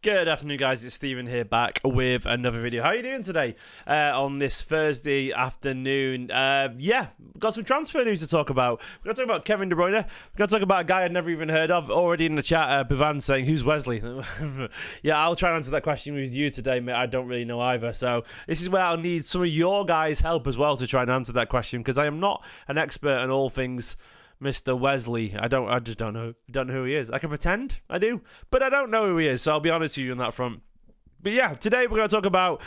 Good afternoon, guys. It's Steven here, back with another video. How are you doing today on this Thursday afternoon? Got some transfer news to talk about. We're going to talk about Kevin De Bruyne. We're going to talk about a guy I'd never even heard of. Already in the chat, Bivan saying, who's Wesley? Yeah, I'll try and answer that question with you today, mate. I don't really know either. So this is where I'll need some of your guys' help as well to try and answer that question, because I am not an expert on all things Mr. Wesley. I just don't know who he is. I can pretend I do, but I don't know who he is, so I'll be honest with you on that front. But yeah, today we're going to talk about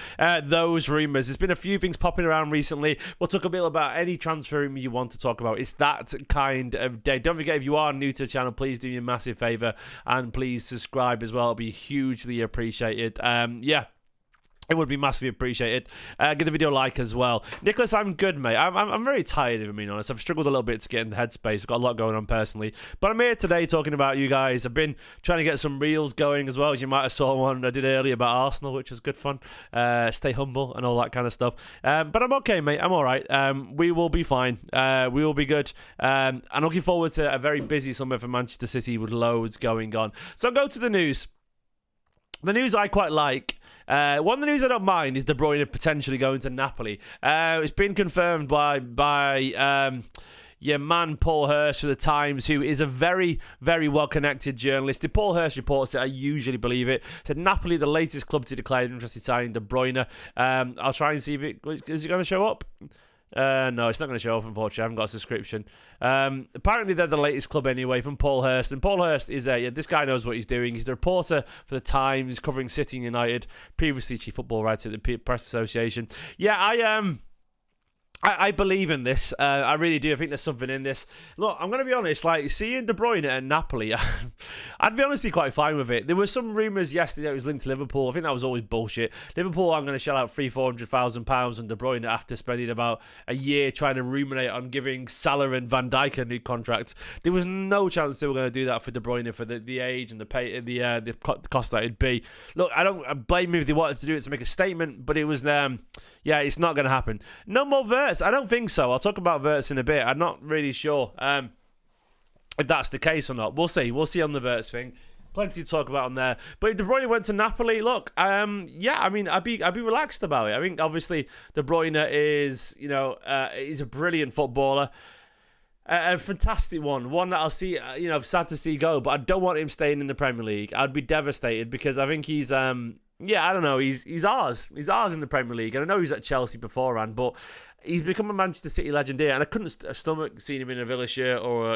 those rumours. There's been a few things popping around recently. We'll talk a bit about any transfer rumour you want to talk about. It's that kind of day. Don't forget, if you are new to the channel, please do me a massive favour and please subscribe as well. It'll be hugely appreciated. It would be massively appreciated. Give the video a like as well. Nicholas, I'm good, mate. I'm very tired, if I'm being honest. I've struggled a little bit to get in the headspace. I've got a lot going on personally. But I'm here today talking about you guys. I've been trying to get some reels going as well, as you might have saw one I did earlier about Arsenal, which was good fun. Stay humble and all that kind of stuff. But I'm okay, mate. I'm all right. We will be fine. We will be good. I'm looking forward to a very busy summer for Manchester City with loads going on. So I'll go to the news. The news I quite like. One of the news I don't mind is De Bruyne potentially going to Napoli. It's been confirmed by your man Paul Hurst for the Times, who is a very, very well-connected journalist. If Paul Hurst reports it, I usually believe it. Said Napoli, the latest club to declare interest in signing De Bruyne. I'll try and see if it is going to show up. No, it's not going to show up, unfortunately. I haven't got a subscription. Apparently, they're the latest club anyway, from Paul Hurst. And Paul Hurst is this guy knows what he's doing. He's the reporter for the Times, covering City and United, previously chief football writer at the Press Association. Yeah, I believe in this. I really do. I think there's something in this. Look, I'm going to be honest. Like, seeing De Bruyne at Napoli, I'd be honestly quite fine with it. There were some rumours yesterday that it was linked to Liverpool. I think that was always bullshit. Liverpool are going to shell out £300,000-400,000 on De Bruyne after spending about a year trying to ruminate on giving Salah and Van Dijk a new contract. There was no chance they were going to do that for De Bruyne for the age and the pay, the cost that it'd be. Look, I don't blame them if they wanted to do it to make a statement, but it was it's not going to happen. No more Verts. I don't think so. I'll talk about Verts in a bit. I'm not really sure if that's the case or not. We'll see. We'll see on the Verts thing. Plenty to talk about on there. But if De Bruyne went to Napoli, look, I'd be relaxed about it. I think obviously De Bruyne is, he's a brilliant footballer. A fantastic one that I'll see, sad to see go, but I don't want him staying in the Premier League. I'd be devastated because I think he's, I don't know, he's ours. He's ours in the Premier League. And I know he's at Chelsea beforehand, but he's become a Manchester City legend here, and I couldn't stomach seeing him in a Villa shirt or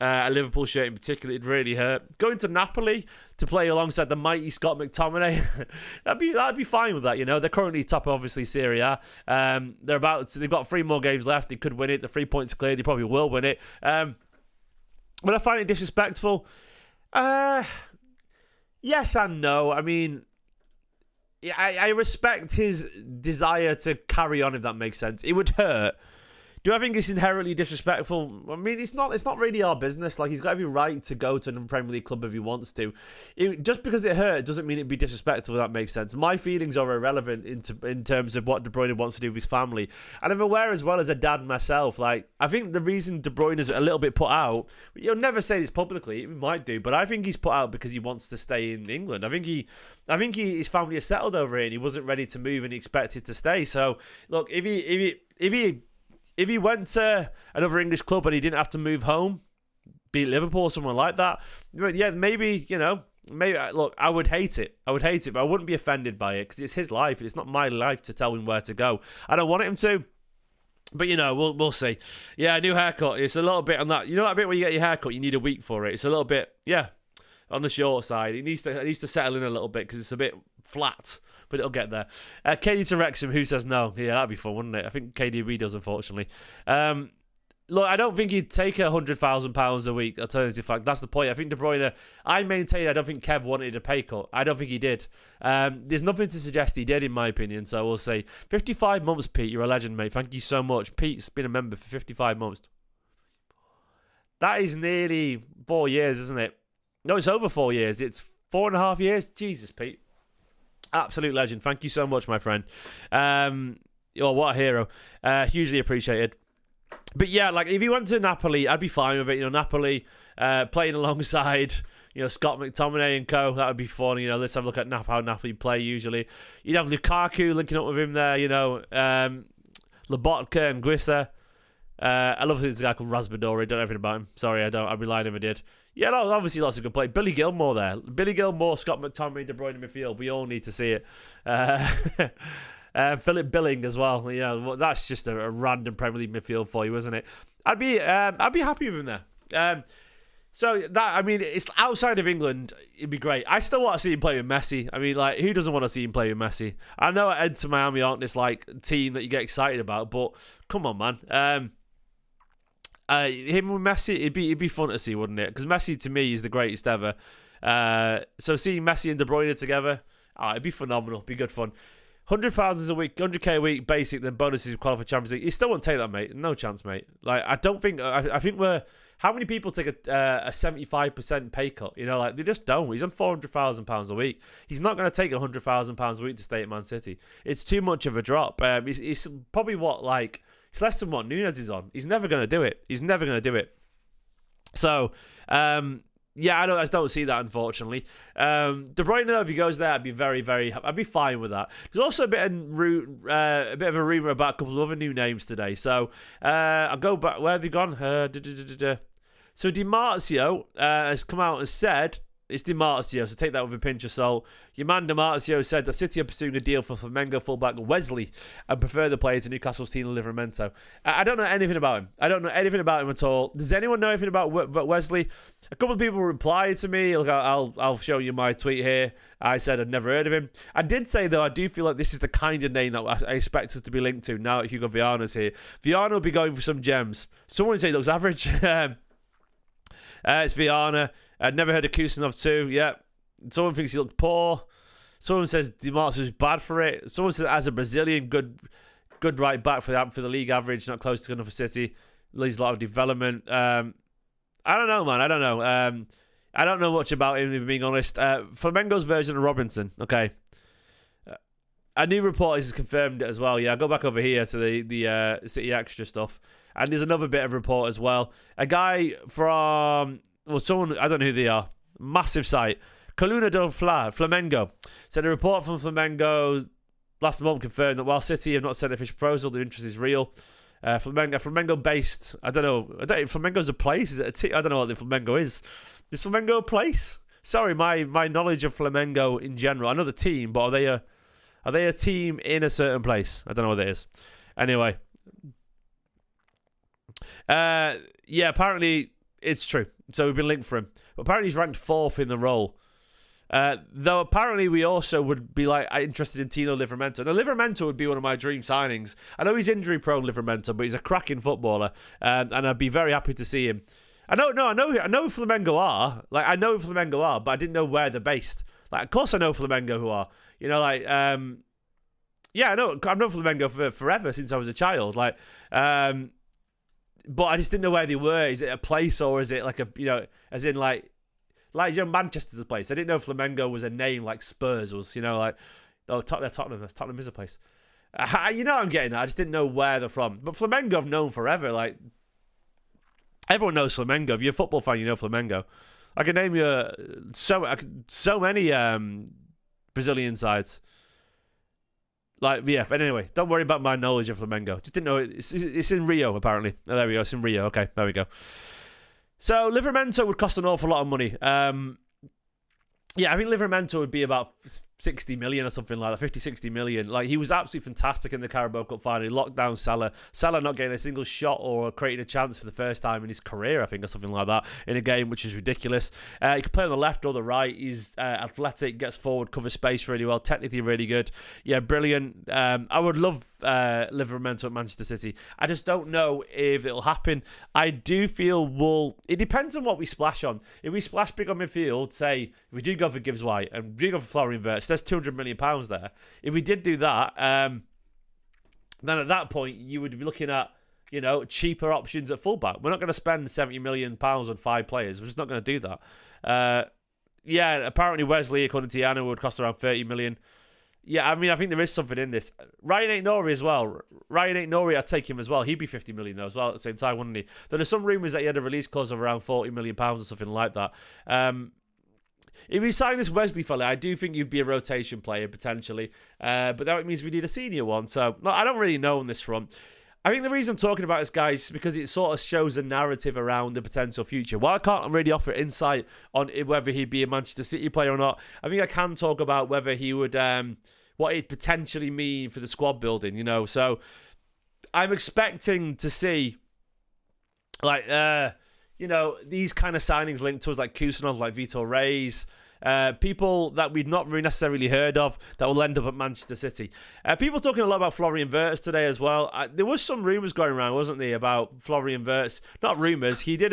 a Liverpool shirt in particular. It really hurt. Going to Napoli to play alongside the mighty Scott McTominay, that'd be fine with that. They're currently top, obviously, Serie A. They've got 3 more games left. They could win it. The 3 points clear. They probably will win it. But I find it disrespectful. Yes and no. I mean, I respect his desire to carry on, if that makes sense. It would hurt. Do I think it's inherently disrespectful? I mean, it's not really our business. Like, he's got every right to go to a Premier League club if he wants to. Just because it hurt doesn't mean it'd be disrespectful, if that makes sense. My feelings are irrelevant in terms of what De Bruyne wants to do with his family. And I'm aware as well, as a dad myself, like, I think the reason De Bruyne is a little bit put out, you'll never say this publicly, he might do, but I think he's put out because he wants to stay in England. I think his family is settled over here and he wasn't ready to move and he expected to stay. So, look, if he went to another English club and he didn't have to move home, be it Liverpool or someone like that, yeah, maybe, look, I would hate it. But I wouldn't be offended by it because it's his life. It's not my life to tell him where to go. I don't want him to. But, we'll see. Yeah, new haircut. It's a little bit on that. You know that bit where you get your haircut, you need a week for it. It's a little bit, on the short side. It needs to settle in a little bit because it's a bit flat. But it'll get there. KD to Wrexham, who says no? Yeah, that'd be fun, wouldn't it? I think KDB does, unfortunately. Look, I don't think he'd take £100,000 a week, alternative fact. That's the point. I think De Bruyne, I maintain I don't think Kev wanted a pay cut. I don't think he did. There's nothing to suggest he did, in my opinion, so we'll see. 55 months, Pete. You're a legend, mate. Thank you so much. Pete's been a member for 55 months. That is nearly 4 years, isn't it? No, it's over 4 years. It's 4.5 years. Jesus, Pete. Absolute legend. Thank you so much, my friend. What a hero. Hugely appreciated. But yeah, like if he went to Napoli, I'd be fine with it. Napoli playing alongside Scott McTominay and co. That would be fun. Let's have a look at how Napoli play usually. You'd have Lukaku linking up with him there. Lobotka and Guissa. I love this guy called Raspadori. Don't know anything about him. Sorry, I don't. I'd be lying if I did. Yeah, no, obviously lots of good play. Billy Gilmore there. Billy Gilmore, Scott McTominay, De Bruyne in midfield. We all need to see it. Philip Billing as well. That's just a random Premier League midfield for you, isn't it? I'd be happy with him there. It's outside of England. It'd be great. I still want to see him play with Messi. Who doesn't want to see him play with Messi? I know Inter Miami aren't this team that you get excited about, but come on, man. Him with Messi, it'd be fun to see, wouldn't it? Because Messi to me is the greatest ever. So seeing Messi and De Bruyne together, it'd be phenomenal. It'd be good fun. 100,000 a week, 100k a week, basic, then bonuses qualify for Champions League. You still won't take that, mate. No chance, mate. I don't think. I think we're. How many people take a 75% pay cut? They just don't. He's on £400,000 a week. He's not going to take £100,000 a week to stay at Man City. It's too much of a drop. It's probably it's less than what Nunes is on. He's never going to do it. So, yeah, I don't see that, unfortunately. De Bruyne, though, if he goes there, I'd be very, very. I'd be fine with that. There's also a bit of a rumor about a couple of other new names today. So I'll go back. Where have they gone? So Di Marzio has come out and said. It's Di Marzio, so take that with a pinch of salt. Your man Di Marzio said that City are pursuing a deal for Flamengo fullback Wesley and prefer the player to Newcastle's Tino Livramento. I don't know anything about him. I don't know anything about him at all. Does anyone know anything about Wesley? A couple of people replied to me. Look, I'll show you my tweet here. I said I'd never heard of him. I did say, though, I do feel like this is the kind of name that I expect us to be linked to now that Hugo Viana's here. Viana will be going for some gems. Someone say he looks average. It's Viana. I'd never heard of Kusanov too. Yeah. Someone thinks he looked poor. Someone says Di Marzio's bad for it. Someone says as a Brazilian, good right back for the league average, not close to enough for City. Leaves a lot of development. I don't know, man. I don't know. I don't know much about him, if I'm being honest. Flamengo's version of Robinson. Okay. A new report has confirmed it as well. Yeah, I'll go back over here to the City Extra stuff. And there's another bit of report as well. A guy from... someone, I don't know who they are. Massive site. Coluna del Flamengo said a report from Flamengo last month confirmed that while City have not sent an official proposal, their interest is real. Flamengo based, I don't know. Flamengo's a place? Is it a team? I don't know what the Flamengo is. Is Flamengo a place? Sorry, my knowledge of Flamengo in general. I know the team, but are they a team in a certain place? I don't know what it is. Anyway. Yeah, apparently it's true. So we've been linked for him. But apparently he's ranked 4th in the role. Though apparently we also would be interested in Tino Livramento. Now Livramento would be one of my dream signings. I know he's injury prone, Livramento, but he's a cracking footballer. And I'd be very happy to see him. I know who Flamengo are. I know who Flamengo are, but I didn't know where they're based. Of course I know Flamengo who are. Yeah, I know. I've known Flamengo for forever, since I was a child. But I just didn't know where they were. Is it a place or is it as in Manchester's a place? I didn't know Flamengo was a name like Spurs was. Tottenham is a place. I'm getting that. I just didn't know where they're from. But Flamengo I've known forever. Everyone knows Flamengo. If you're a football fan, you know Flamengo. I can name you so many Brazilian sides. But anyway, don't worry about my knowledge of Flamengo. Just didn't know it's in Rio, apparently. Oh, there we go. It's in Rio. Okay, there we go. So, Livramento would cost an awful lot of money. I think Livramento would be about 60 million or something like that, 50, 60 million. He was absolutely fantastic in the Carabao Cup final. He locked down Salah. Salah not getting a single shot or creating a chance for the first time in his career, I think, or something like that, in a game, which is ridiculous. He could play on the left or the right. He's athletic, gets forward, covers space really well, technically really good. Yeah, brilliant. I would love Livramento at Manchester City. I just don't know if it'll happen. I do feel it depends on what we splash on. If we splash big on midfield, say, if we do go for Gibbs-white and we do go for Florian Berts, there's £200 million there. If we did do that, then at that point you would be looking at cheaper options at fullback. We're not going to spend £70 million on 5 players. We're just not going to do that. Apparently Wesley, according to Yana, would cost around 30 million. Yeah, I think there is something in this. Ryan Aït-Nouri as well. Ryan Aït-Nouri, I'd take him as well. He'd be 50 million though as well at the same time, wouldn't he? There are some rumours that he had a release clause of around £40 million or something like that. if we sign this Wesley fella, I do think you'd be a rotation player potentially. But that means we need a senior one. So no, I don't really know on this front. I think the reason I'm talking about this, guys, is because it sort of shows a narrative around the potential future. While I can't really offer insight on whether he'd be a Manchester City player or not, I think I can talk about whether he would, what it'd potentially mean for the squad building, you know. So I'm expecting to see, like, you know, these kind of signings linked to us, like Kusanov, like Vitor Reis, people that we'd not really necessarily heard of that will end up at Manchester City. People talking a lot about Florian Berts today as well. There was some rumours going around, wasn't there, about Florian Berts? Not rumours. He did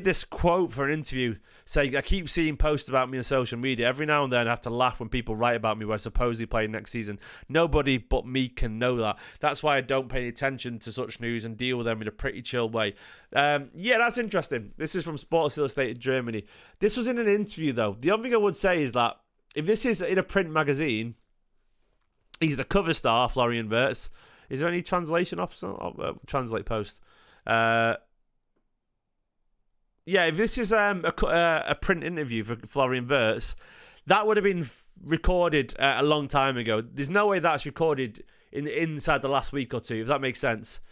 this quote for an interview saying, I keep seeing posts about me on social media. Every now and then I have to laugh when people write about me where I supposedly play next season. Nobody but me can know that. That's why I don't pay attention to such news and deal with them in a pretty chill way. Yeah, that's interesting. This is from Sports Illustrated Germany. This was in an interview, though. The only thing I would say is that if this is in a print magazine, he's the cover star, Florian Berts. Is there any translation option? Translate post. Yeah, if this is a print interview for Florian Berts, that would have been recorded a long time ago. There's no way that's recorded inside the last week or two, if that makes sense.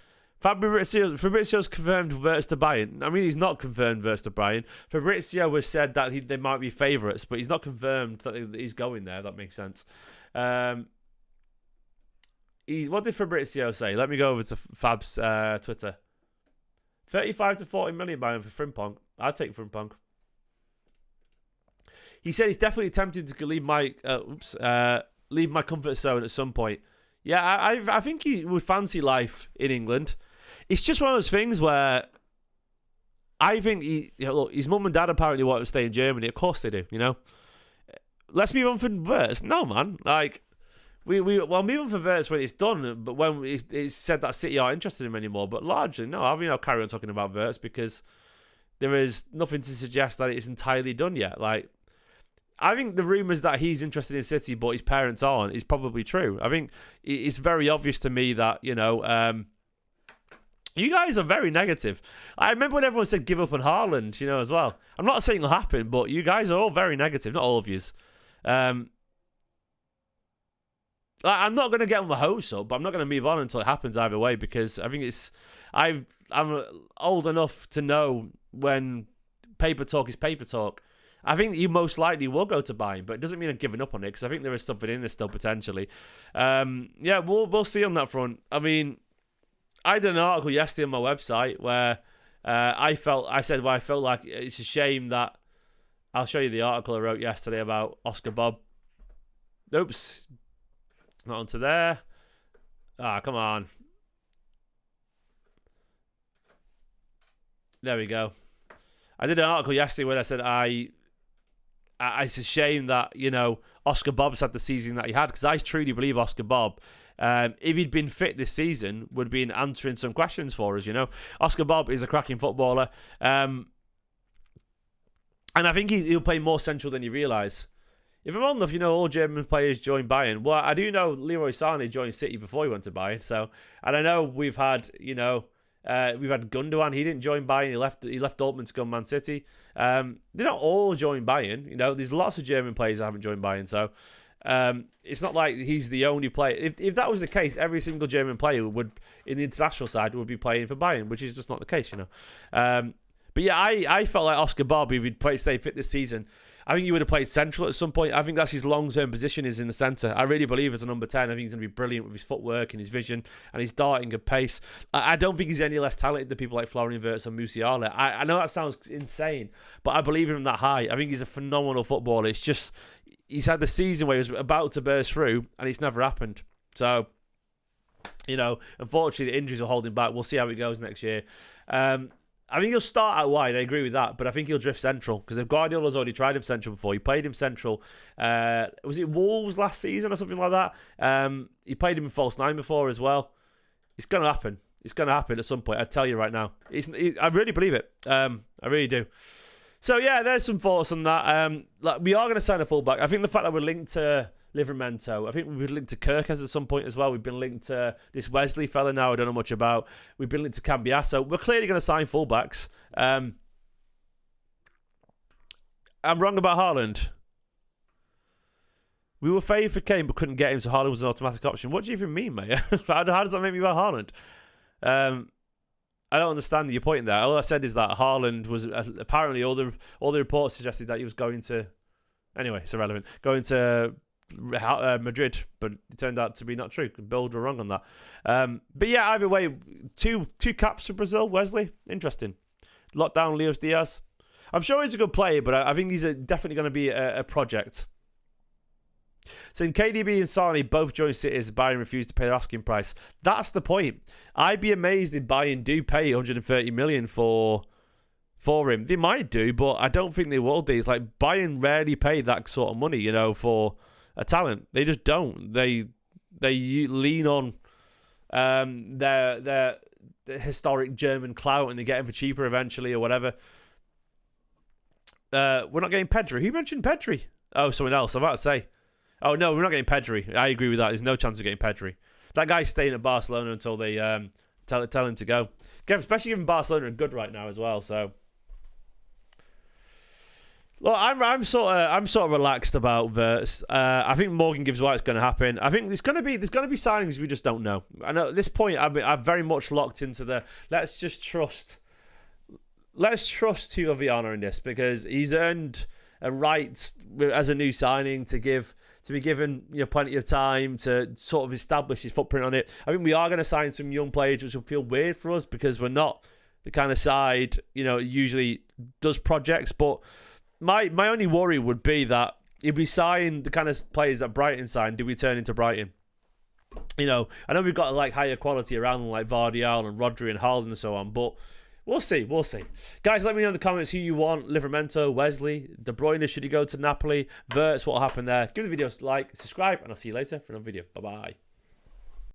Fabrizio's confirmed Berts to Bayern. I mean, he's not confirmed Berts to Bayern. Fabrizio has said that they might be favourites, but he's not confirmed that he's going there, if that makes sense. What did Fabrizio say? Let me go over to Fab's Twitter. 35 to 40 million Bayern for Frimpong. I'd take Frimpong. He said he's definitely tempted to leave my comfort zone at some point. Yeah, I think he would fancy life in England. It's just one of those things where I think look, his mum and dad apparently want to stay in Germany. Of course they do, you know. Let's move on for Verts. No, man. Like, we'll move on for Verts when it's done, but when it's said that City aren't interested in him anymore. But largely, no, I mean, I'll carry on talking about Verts because there is nothing to suggest that it's entirely done yet. Like, I think the rumours that he's interested in City but his parents aren't is probably true. I think it's very obvious to me that, you know, you guys are very negative. I remember when everyone said give up on Haaland, you know, as well. I'm not saying it'll happen, but you guys are all very negative. Not all of yous. I'm not going to get on the hopes up, but I'm not going to move on until it happens either way because I think I'm old enough to know when paper talk is paper talk. I think you most likely will go to Bayern, but it doesn't mean I'm giving up on it because I think there is something in this still potentially. Yeah, we'll see on that front. I mean, I did an article yesterday on my website where I felt like it's a shame that I'll show you the article I wrote yesterday about Oscar Bob. Oops. Not onto there. Come on. There we go. I did an article yesterday where I said it's a shame that, you know, Oscar Bob's had the season that he had because I truly believe Oscar Bob, if he'd been fit this season, would have been answering some questions for us, you know. Oscar Bob is a cracking footballer. And I think he'll play more central than you realise. If I'm old enough, you know, all German players join Bayern. Well, I do know Leroy Sané joined City before he went to Bayern. So, and I know we've had Gundogan. He didn't join Bayern. He left Dortmund to go Man City. They don't all join Bayern. You know, there's lots of German players that haven't joined Bayern. So, it's not like he's the only player. If that was the case, every single German player would, in the international side, would be playing for Bayern, which is just not the case, you know. But yeah, I felt like Oscar Bob, if he'd stay fit this season, I think he would have played central at some point. I think that's his long-term position is in the centre. I really believe as a number 10, I think he's going to be brilliant with his footwork and his vision and his darting and pace. I don't think he's any less talented than people like Florian Berts or Musiala. I know that sounds insane, but I believe in him that high. I think he's a phenomenal footballer. It's just, he's had the season where he was about to burst through and it's never happened. So, you know, unfortunately the injuries are holding back. We'll see how it goes next year. I think he'll start out wide, I agree with that, but I think he'll drift central because if Guardiola's already tried him central before, he played him central. Was it Wolves last season or something like that? He played him in false nine before as well. It's going to happen. It's going to happen at some point. I tell you right now. I really believe it. I really do. So yeah, there's some thoughts on that. We are going to sign a fullback. I think the fact that we're linked to Livramento. I think we've been linked to Kirkes at some point as well. We've been linked to this Wesley fella now I don't know much about. We've been linked to Cambiasso. We're clearly going to sign fullbacks. I'm wrong about Haaland. We were favoured for Kane but couldn't get him, so Haaland was an automatic option. What do you even mean, mate? How does that make me about Haaland? I don't understand your point there. All I said is that Haaland was apparently all the reports suggested that he was going to. Anyway, it's irrelevant. Going to Madrid, but it turned out to be not true. Build were wrong on that. But yeah, either way, two caps for Brazil. Wesley, interesting. Lock down Luis Diaz. I'm sure he's a good player, but I think he's definitely going to be a project. So in KDB and Sane both joined City as Bayern refused to pay their asking price. That's the point. I'd be amazed if Bayern do pay 130 million for him. They might do, but I don't think they will do. It's like Bayern rarely pay that sort of money, you know, for a talent. They just don't. They lean on their historic German clout, and they get him for cheaper eventually or whatever. We're not getting Pedri. Who mentioned Pedri? Oh, someone else. I'm about to say. Oh, no, we're not getting Pedri. I agree with that. There's no chance of getting Pedri. That guy's staying at Barcelona until they tell him to go. Especially given Barcelona are good right now as well. So, look, I'm sort of relaxed about Verts. I think Morgan Gibbs-White's going to happen. I think there's going to be signings we just don't know. I know at this point I'm very much locked into the let's trust Hugo Viana in this, because he's earned a right as a new signing to be given, you know, plenty of time to sort of establish his footprint on it. I think we are going to sign some young players, which will feel weird for us because we're not the kind of side, you know, usually does projects. But my only worry would be that if we sign the kind of players that Brighton signed, do we turn into Brighton? You know, I know we've got like higher quality around them, like Vardial and Rodri and Haaland and so on, but we'll see. Guys, let me know in the comments who you want. Livramento, Wesley, De Bruyne, should he go to Napoli? Verts, what will happen there? Give the video a like, subscribe, and I'll see you later for another video. Bye-bye.